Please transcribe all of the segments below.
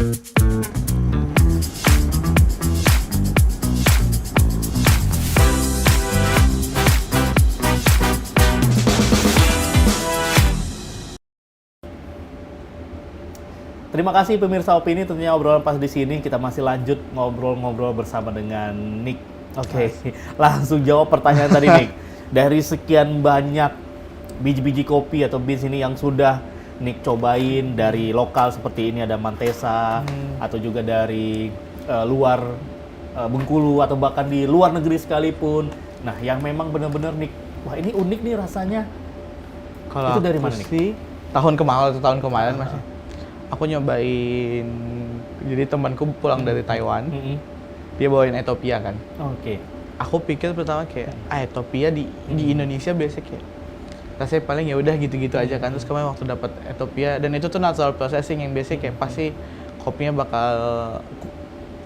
Terima kasih pemirsa Opini, tentunya obrolan pas di sini kita masih lanjut ngobrol-ngobrol bersama dengan Nick. Oke, langsung jawab pertanyaan tadi Nick. Dari sekian banyak biji-biji kopi atau beans ini yang sudah Nick cobain dari lokal seperti ini ada Mantesa atau juga dari luar Bengkulu atau bahkan di luar negeri sekalipun. Nah, yang memang benar-benar Nick, wah ini unik nih rasanya. Kalau itu dari aku mana Nick? sih tahun kemarin masih. Aku nyobain, jadi temanku pulang dari Taiwan, dia bawain Ethiopia kan. Oke. Aku pikir pertama kayak, Ethiopia di Indonesia biasa kayak, rasanya paling ya udah gitu-gitu aja kan. Terus kemarin waktu dapat Ethiopia, dan itu tuh natural processing yang biasanya kayak pasti kopinya bakal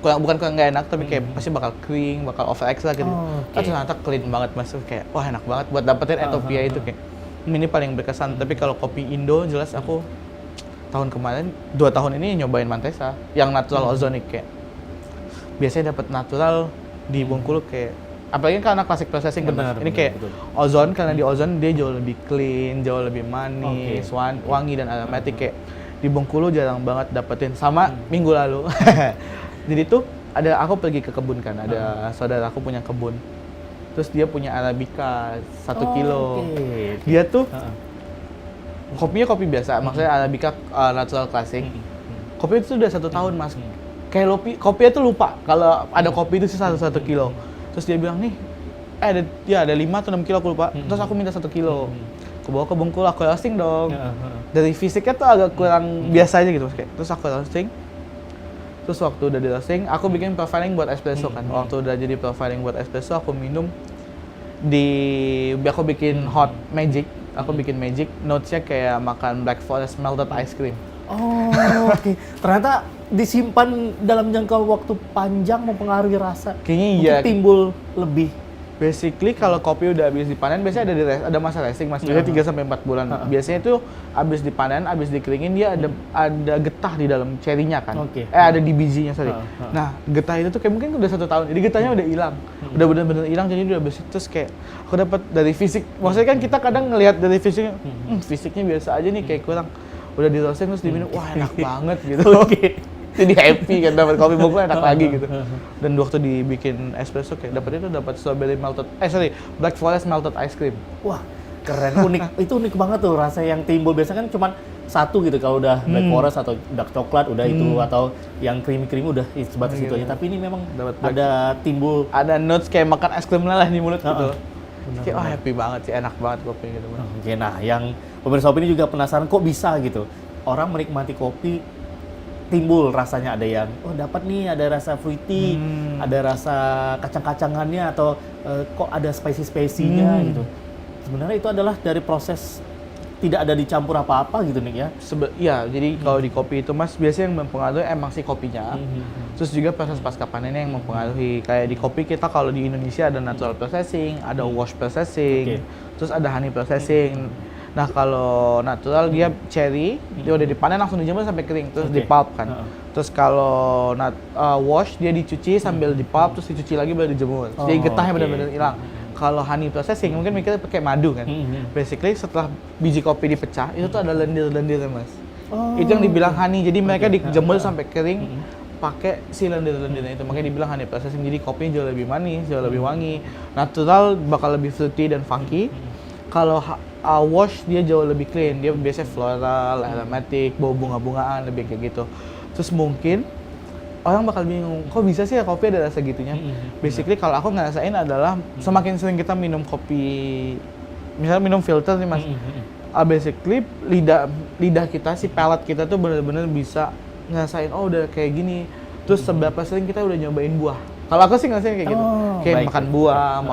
bukan nggak enak, tapi kayak pasti bakal kering, bakal over extra gitu. Okay. Ternyata clean banget mas, kayak wah enak banget buat dapetin Ethiopia itu kayak. Ini paling berkesan, tapi kalau kopi Indo jelas aku tahun kemarin, 2 tahun ini nyobain Mantesa yang natural ozonic kayak biasanya dapat natural di Bengkulu kayak apalagi karena classic processing kan ini kayak betul. ozon, karena di ozon dia jauh lebih clean, jauh lebih manis, wangi dan aromatik kayak di Bengkulu jarang banget dapetin sama minggu lalu. Jadi tuh aku pergi ke kebun kan, ada saudara aku punya kebun, terus dia punya Arabica 1 kilo. Dia tuh kopinya kopi biasa, maksudnya Arabica natural classic. Kopi itu sudah 1 tahun mas. Kayak kopinya tuh lupa kalau ada kopi itu sih 1 kilo. Terus dia bilang nih, ada 5 atau 6 kilo aku lupa. Terus aku minta 1 kilo. Aku bawa ke Bengkulu, aku roasting dong. Dari fisiknya tuh agak kurang biasa aja gitu mas. Terus aku roasting. Terus waktu udah di roasting, aku bikin profiling buat espresso kan. Waktu udah jadi profiling buat espresso, aku minum aku bikin hot magic. Aku bikin magic, notes-nya kayak makan Black Forest melted ice cream. Oh, oke. Ternyata disimpan dalam jangka waktu panjang mempengaruhi rasa. Kayaknya iya. Mungkin timbul lebih. Basically kalau kopi udah habis dipanen, biasanya ada masa resting mas, biasanya 3-4 bulan. Biasanya itu habis dipanen, habis dikeringin dia ada getah di dalam cherry-nya kan. Ada di bijinya sorry. Nah getah itu tuh kayak mungkin udah 1 tahun, jadi getahnya udah hilang, udah benar-benar hilang, jadi udah bersih. Terus kayak aku dapat dari fisik, maksudnya kan kita kadang ngelihat dari fisiknya, fisiknya biasa aja nih kayak kurang. Udah di roasting terus diminum, wah enak banget gitu. Jadi happy kan dapat kopi Bengkulu enak lagi gitu. Dan waktu dibikin espresso kayak dapat strawberry Black Forest melted ice cream. Wah, keren, unik. Itu unik banget tuh rasa yang timbul. Biasanya kan cuma satu gitu kalau udah Black Forest atau dark coklat udah itu, atau yang creamy udah sebatas itu aja. Tapi ini memang ada timbul, ada notes kayak makan es krim lah di mulut gitu. Kayak happy banget sih, enak banget kopi gitu. Oke, nah yang pemirsa Opini juga penasaran kok bisa gitu orang menikmati kopi timbul rasanya, ada yang dapat nih ada rasa fruity, ada rasa kacang-kacangannya, atau kok ada spicy-spicy-nya gitu. Sebenarnya itu adalah dari proses tidak ada dicampur apa-apa gitu nih ya. Iya, jadi kalau di kopi itu mas biasanya yang mempengaruhi emang si kopinya. Terus juga proses pasca panennya yang mempengaruhi. Kayak di kopi kita kalau di Indonesia ada natural processing, ada wash processing, terus ada honey processing. Nah kalau natural dia cherry, dia udah dipanen langsung dijemur sampai kering, terus dipulp kan. Terus kalau wash dia dicuci sambil dipulp, terus dicuci lagi baru dijemur. Jadi getahnya benar-benar hilang. Kalau honey processing mungkin mikirnya pakai madu kan. Basically setelah biji kopi dipecah, itu tuh ada lendir-lendirnya mas. Itu yang dibilang honey, jadi mereka dijemur sampai kering pakai si lendir-lendirnya itu. Makanya dibilang honey processing, jadi kopinya jauh lebih manis, jauh lebih wangi. Natural bakal lebih fruity dan funky. Kalau wash dia jauh lebih clean, dia biasanya floral, aromatic, bau bunga-bungaan, lebih kayak gitu. Terus mungkin orang bakal bingung, kok bisa sih ya kopi ada rasa gitunya? Basically kalau aku ngerasain adalah semakin sering kita minum kopi, misalnya minum filter nih mas, basically lidah kita, si palate kita tuh benar-benar bisa ngerasain, udah kayak gini. Terus seberapa sering kita udah nyobain buah. Kalau aku sih ngerasain kayak gitu, kayak makan buah,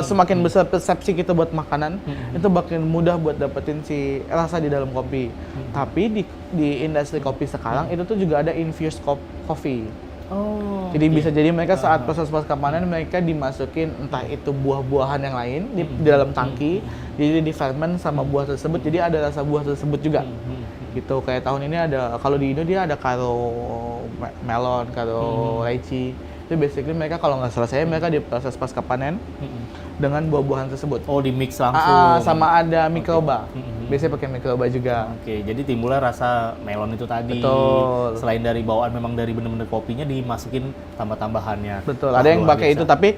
semakin besar persepsi kita buat makanan, itu makin mudah buat dapetin si rasa di dalam kopi. Tapi di industri kopi sekarang itu tuh juga ada infused coffee. Oh. Jadi oke. bisa jadi mereka saat proses pasca panen mereka dimasukin entah itu buah-buahan yang lain di dalam tangki, jadi di ferment sama buah tersebut, jadi ada rasa buah tersebut juga. Gitu kayak tahun ini ada, kalau di Indo dia ada karo melon, karo lychee. Itu basically mereka kalau nggak salah saya mereka di proses pasca panen dengan buah-buahan tersebut. Oh, di mix langsung. Sama ada mikroba. Biasanya pakai mikroba juga. Oke, jadi timbulnya rasa melon itu tadi. Betul. Selain dari bawaan memang dari bener-bener kopinya dimasukin tambah-tambahannya. Betul. Wah, Ada yang luar pakai biasa. itu tapi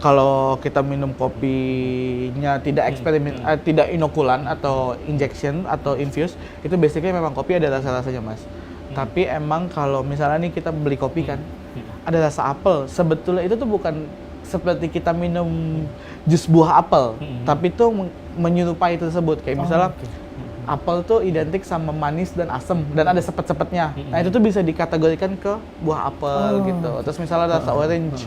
kalau kita minum kopinya tidak eksperimen, tidak inokulan atau injection atau infuse, itu basically memang kopi ada rasa-rasanya, Mas. Tapi emang kalau misalnya nih kita beli kopi kan, ada rasa apel. Sebetulnya itu tuh bukan seperti kita minum jus buah apel, tapi itu menyerupai tersebut. Kayak misalnya apel tuh identik sama manis dan asam dan ada sepet-sepetnya. Nah, itu tuh bisa dikategorikan ke buah apel gitu. Terus misalnya rasa orange,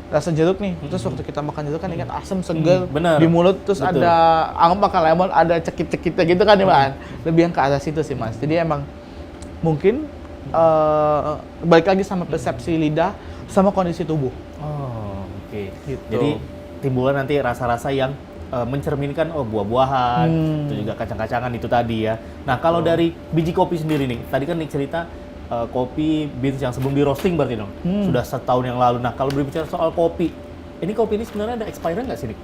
rasa jeruk nih. Terus waktu kita makan jeruk kan ingat asam segar bener. di mulut, terus Betul. ada anggap makan lemon ada cekit-cekitnya gitu kan ya, Mas. Lebih yang ke arah situ sih, Mas. Jadi emang mungkin balik lagi sama persepsi lidah sama kondisi tubuh. Oh, oke. Gitu. Jadi timbulnya nanti rasa-rasa yang mencerminkan buah-buahan, itu juga kacang-kacangan itu tadi ya. Nah, kalau dari biji kopi sendiri nih, tadi kan Nick cerita kopi beans yang sebelum di roasting berarti dong, sudah setahun yang lalu. Nah, kalau berbicara soal kopi ini sebenarnya ada expired nggak sih, Nick?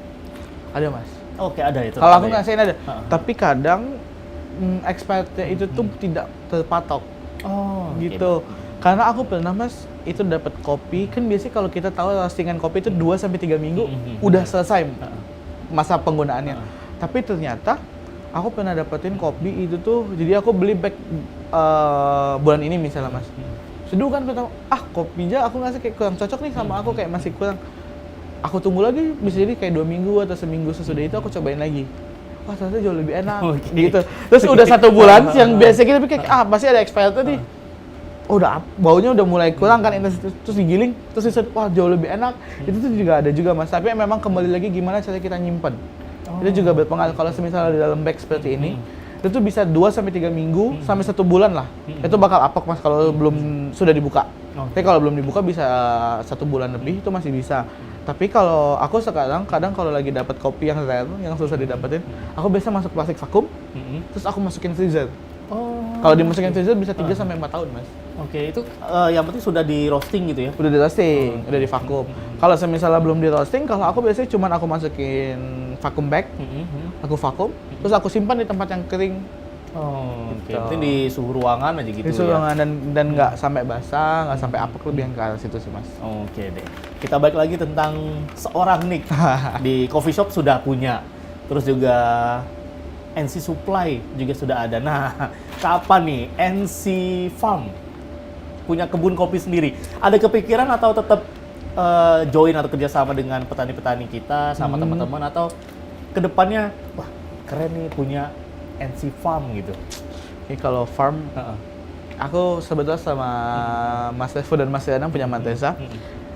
Ada, Mas. Oke, ada itu. Kalau aku ada ya? ngasihin ada. Tapi kadang expirednya itu tuh tidak terpatok. Oh, oke. Gitu. Karena aku pernah, Mas, itu dapat kopi, kan biasanya kalau kita tahu roastingan kopi itu 2 sampai 3 minggu udah selesai masa penggunaannya. Tapi ternyata aku pernah dapetin kopi itu tuh, jadi aku beli back bulan ini misalnya, Mas. Seduh kan pertama, kopinya aku ngerasa kayak kurang cocok nih sama aku, kayak masih kurang. Aku tunggu lagi, bisa jadi kayak 2 minggu atau seminggu sesudah itu aku cobain lagi. Wah, ternyata jauh lebih enak, gitu. Terus udah 1 bulan, yang biasanya tapi kayak, pasti ada expired tadi. Udah, baunya udah mulai kurang kan, intensitas, terus digiling, terus diset, wah jauh lebih enak. Itu tuh juga ada juga, Mas. Tapi memang kembali lagi gimana cara kita nyimpen. Itu juga berpengaruh. Kalau misalnya di dalam bag seperti ini, itu tuh bisa 2 sampai 3 minggu sampai 1 bulan lah. Itu bakal apok, Mas, kalau belum sudah dibuka. Tapi kalau belum dibuka bisa 1 bulan lebih itu masih bisa. Tapi kalau aku sekarang kadang kalau lagi dapat kopi yang rare, yang susah didapetin, aku biasa masuk plastik vakum, terus aku masukin freezer. Kalau dimasukin freezer bisa 3 sampai 4 tahun, Mas. Oke, itu yang penting sudah di roasting gitu ya? Udah di roasting, udah di vakum. Kalau misalnya belum di roasting, kalau aku biasanya cuman aku masukin vacuum bag, aku vakum, terus aku simpan di tempat yang kering. Oh, oke. Gitu. Penting di suhu ruangan aja gitu Di ya? ruangan dan nggak sampai basah, nggak sampai apek, lebih yang ke arah situ sih, Mas. Oke deh. Kita balik lagi tentang seorang Nick. Di coffee shop sudah punya. Terus juga NC Supply juga sudah ada. Nah, kapan nih NC Farm punya kebun kopi sendiri? Ada kepikiran atau tetap join atau kerjasama dengan petani-petani kita sama teman-teman, atau kedepannya wah keren nih punya NC Farm gitu? Ini kalau farm, aku sebetulnya sama Mas Revo dan Mas Rianang punya Mantesa,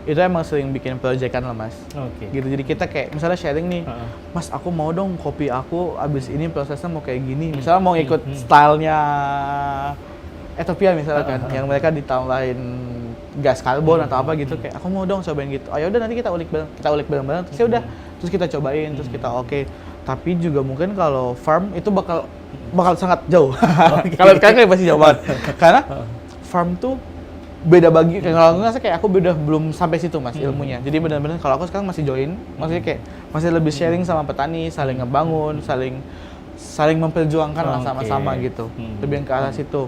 itu emang sering bikin proyekan lah, Mas. Oke. Gitu, jadi kita kayak misalnya sharing nih, Mas aku mau dong kopi aku abis ini prosesnya mau kayak gini. Misalnya mau ikut stylenya Ethiopia misalnya kan, yang mereka ditambahin gas karbon atau apa gitu, kayak aku mau dong cobain gitu. Oh ya udah nanti kita ulik bareng-bareng, terus ya udah, terus kita cobain, terus kita oke. Tapi juga mungkin kalau farm itu bakal sangat jauh. Kalau sekarang kayak masih jauh banget. Karena farm tuh beda bagi, kalau aku ngerasa kayak aku udah belum sampai situ, Mas, ilmunya. Jadi benar-benar kalau aku sekarang masih join, maksudnya kayak masih lebih sharing sama petani, saling ngebangun, saling memperjuangkan lah sama-sama gitu. Lebih yang ke arah situ.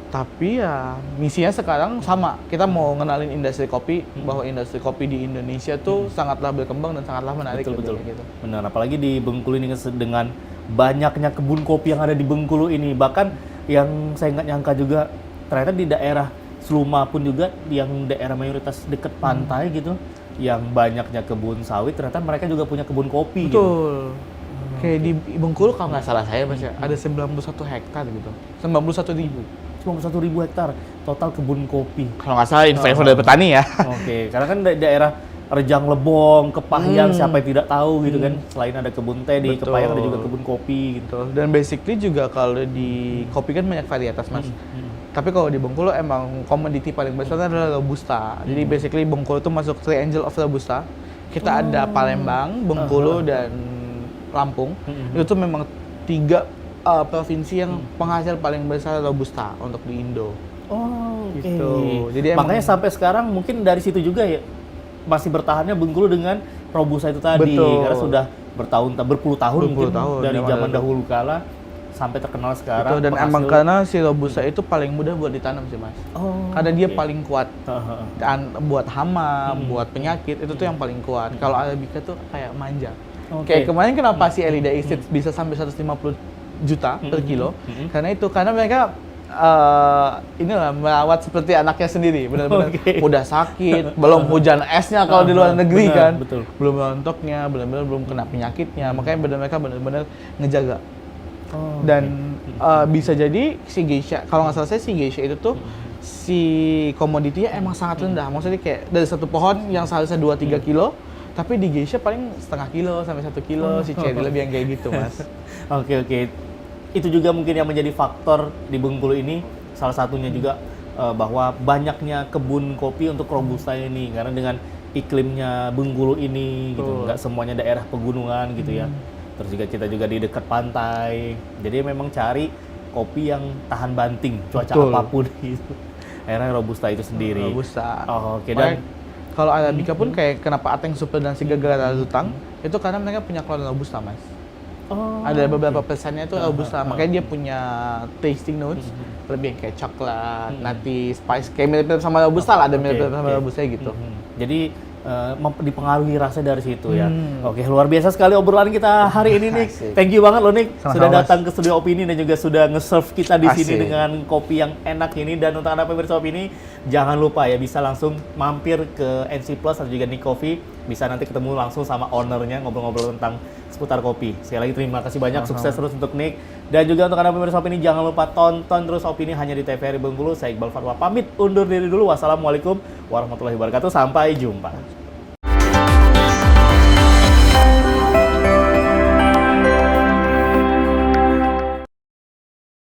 Tapi ya misinya sekarang sama, kita mau ngenalin industri kopi, bahwa industri kopi di Indonesia tuh sangatlah berkembang dan sangatlah menarik. Betul. Gitu. Benar, apalagi di Bengkulu ini dengan banyaknya kebun kopi yang ada di Bengkulu ini. Bahkan yang saya nggak nyangka juga, ternyata di daerah Seluma pun juga, yang daerah mayoritas dekat pantai gitu, yang banyaknya kebun sawit, ternyata mereka juga punya kebun kopi. Betul. Kayak di Bengkulu kalau nggak salah saya, Mas, ya, ada 91 hektar gitu. 91.000 hektar total kebun kopi. Kalau nggak salah info dari petani ya. Oke, karena kan daerah Rejang Lebong, Kepahyang, siapa yang tidak tahu gitu kan. Selain ada kebun teh, di Betul. Kepahyang ada juga kebun kopi gitu. Dan basically juga kalau di kopi kan banyak varietas, Mas. Tapi kalau di Bengkulu emang komoditi paling besar adalah Robusta. Jadi basically Bengkulu itu masuk triangle of Robusta. Kita ada Palembang, Bengkulu, dan Lampung. Itu tuh memang 3 provinsi yang penghasil paling besar Robusta untuk di Indo. Oh, oke. Gitu. Jadi Makanya sampai sekarang mungkin dari situ juga ya masih bertahannya Bengkulu dengan Robusta itu tadi. Betul. Karena sudah berpuluh tahun mungkin tahun, dari zaman zaman dahulu. dahulu kala sampai terkenal sekarang. Betul, dan emang karena si Robusta itu paling mudah buat ditanam sih Mas. Oh, Karena dia oke. paling kuat. Dan buat hama, buat penyakit itu tuh yang paling kuat. Kalau Arabica tuh kayak manja. Oke. Kayak kemarin kenapa si Elida Estate bisa sampai 150 juta per kilo? Karena mereka inilah merawat seperti anaknya sendiri, benar-benar udah sakit, belum hujan esnya kalau di luar negeri benar, kan, betul. belum rontoknya, benar-benar belum kena penyakitnya, makanya mereka benar-benar ngejaga. Oh, Dan bisa jadi si geisha, kalau nggak salah saya si geisha itu tuh si komoditinya emang sangat rendah, maksudnya kayak dari satu pohon yang seharusnya 2-3 kilo, tapi di geisha paling setengah kilo sampai 1 kilo, si cherry lebih yang kayak gitu Mas. Oke. Itu juga mungkin yang menjadi faktor di Bengkulu ini, salah satunya juga bahwa banyaknya kebun kopi untuk Robusta ini, karena dengan iklimnya Bengkulu ini gitu, nggak semuanya daerah pegunungan gitu ya. Terus juga kita juga di dekat pantai, jadi memang cari kopi yang tahan banting cuaca Betul. apapun gitu. Akhirnya Robusta itu sendiri. Robusta. Oh, oke. Makanya Dan kalau Arabica pun kayak kenapa Ateng Super dan Siga Gara Lutang, itu karena mereka punya klon Robusta Mas. Ada beberapa pesannya itu Robusta, makanya dia punya tasting notes lebih kayak coklat, nutty, spice, kayak mirip-mirip sama Robusta lah, ada mirip-mirip sama Robusta gitu. Jadi dipengaruhi rasa dari situ ya. Oke, luar biasa sekali obrolan kita hari ini nih. Asik. Thank you banget loh Nick, Sama-sama, sudah Mas. datang ke Studio Opini dan juga sudah nge-serve kita di sini Asik. dengan kopi yang enak ini. Dan untuk Anda pemirsa Opini, jangan lupa ya bisa langsung mampir ke NC Plus atau juga Nick Coffee. Bisa nanti ketemu langsung sama ownernya, ngobrol-ngobrol tentang seputar kopi. Sekali lagi terima kasih banyak, sukses terus untuk Nick. Dan juga untuk Anda pemirsa Opini, jangan lupa tonton terus Opini hanya di TVRI Bengkulu. Saya Iqbal Fatwa pamit undur diri dulu. Wassalamualaikum warahmatullahi wabarakatuh. Sampai jumpa.